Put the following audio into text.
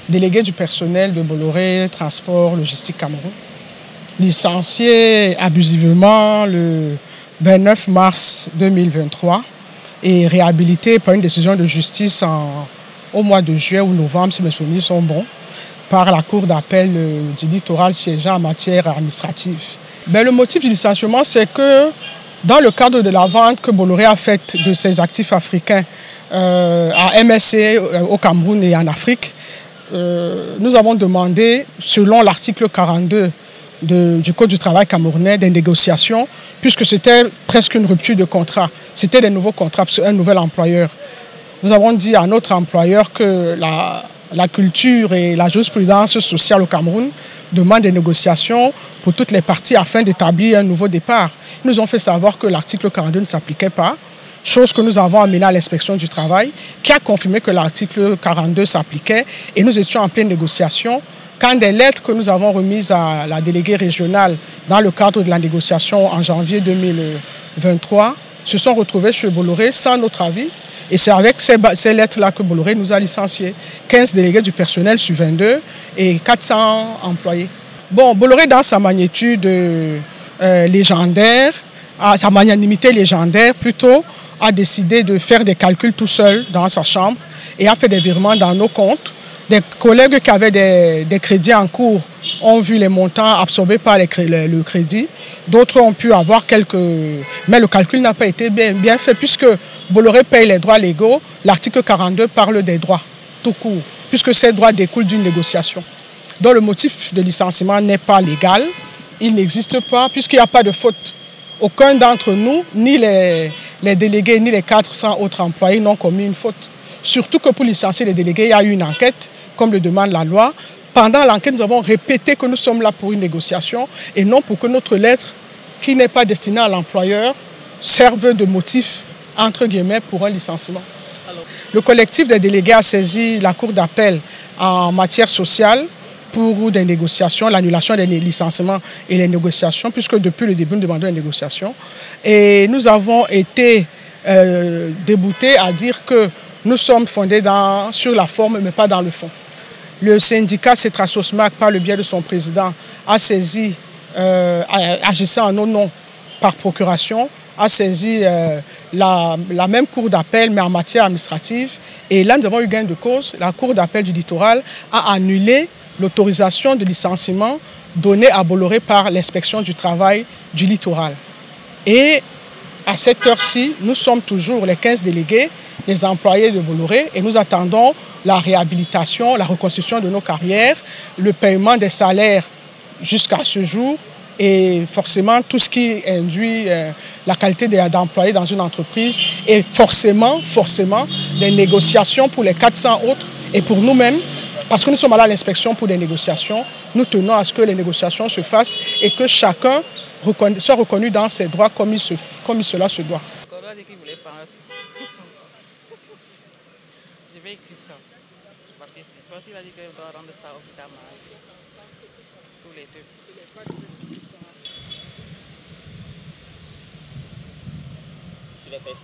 Délégué du personnel de Bolloré Transport Logistique Cameroun, licencié abusivement le 29 mars 2023 et réhabilité par une décision de justice au mois de juillet ou novembre, si mes souvenirs sont bons, par la Cour d'appel du littoral siégeant en matière administrative. Le motif du licenciement, c'est que dans le cadre de la vente que Bolloré a faite de ses actifs africains à MSC au Cameroun et en Afrique, nous avons demandé, selon l'article 42 du Code du travail camerounais, des négociations, puisque c'était presque une rupture de contrat. C'était des nouveaux contrats, un nouvel employeur. Nous avons dit à notre employeur que la culture et la jurisprudence sociale au Cameroun demandent des négociations pour toutes les parties afin d'établir un nouveau départ. Ils nous ont fait savoir que l'article 42 ne s'appliquait pas, chose que nous avons amenée à l'inspection du travail, qui a confirmé que l'article 42 s'appliquait et nous étions en pleine négociation. Quand des lettres que nous avons remises à la déléguée régionale dans le cadre de la négociation en janvier 2023 se sont retrouvées chez Bolloré sans notre avis. Et c'est avec ces lettres-là que Bolloré nous a licenciés. 15 délégués du personnel sur 22 et 400 employés. Bon, Bolloré, dans sa magnitude légendaire, sa magnanimité légendaire plutôt, a décidé de faire des calculs tout seul dans sa chambre et a fait des virements dans nos comptes. Des collègues qui avaient des crédits en cours ont vu les montants absorbés par le crédit. D'autres ont pu avoir quelques... Mais le calcul n'a pas été bien fait puisque Bolloré paye les droits légaux. L'article 42 parle des droits tout court, puisque ces droits découlent d'une négociation. Donc le motif de licenciement n'est pas légal. Il n'existe pas puisqu'il n'y a pas de faute. Aucun d'entre nous, ni les délégués, ni les 400 autres employés n'ont commis une faute. Surtout que pour licencier les délégués, il y a eu une enquête, comme le demande la loi. Pendant l'enquête, nous avons répété que nous sommes là pour une négociation et non pour que notre lettre, qui n'est pas destinée à l'employeur, serve de motif, entre guillemets, pour un licenciement. Le collectif des délégués a saisi la Cour d'appel en matière sociale pour des négociations, l'annulation des licenciements et les négociations, puisque depuis le début, nous demandons une négociation. Et nous avons été déboutés à dire que nous sommes fondés sur la forme, mais pas dans le fond. Le syndicat Cetrasosmac, par le biais de son président, a saisi, agissant en nos noms par procuration, a saisi la même cour d'appel, mais en matière administrative. Et là, nous avons eu gain de cause. La cour d'appel du littoral a annulé l'autorisation de licenciement donnée à Bolloré par l'inspection du travail du littoral. Et à cette heure-ci, nous sommes toujours les 15 délégués, les employés de Bolloré, et nous attendons la réhabilitation, la reconstruction de nos carrières, le paiement des salaires jusqu'à ce jour, et forcément tout ce qui induit la qualité d'employés dans une entreprise, et forcément des négociations pour les 400 autres et pour nous-mêmes, parce que nous sommes allés à l'inspection pour des négociations. Nous tenons à ce que les négociations se fassent et que chacun soit reconnu dans ses droits comme cela se doit. Je vais écrire ça. Parce qu'il a dit qu'il doit rendre ça au Vita mardi. Tous les deux. Tu l'as fait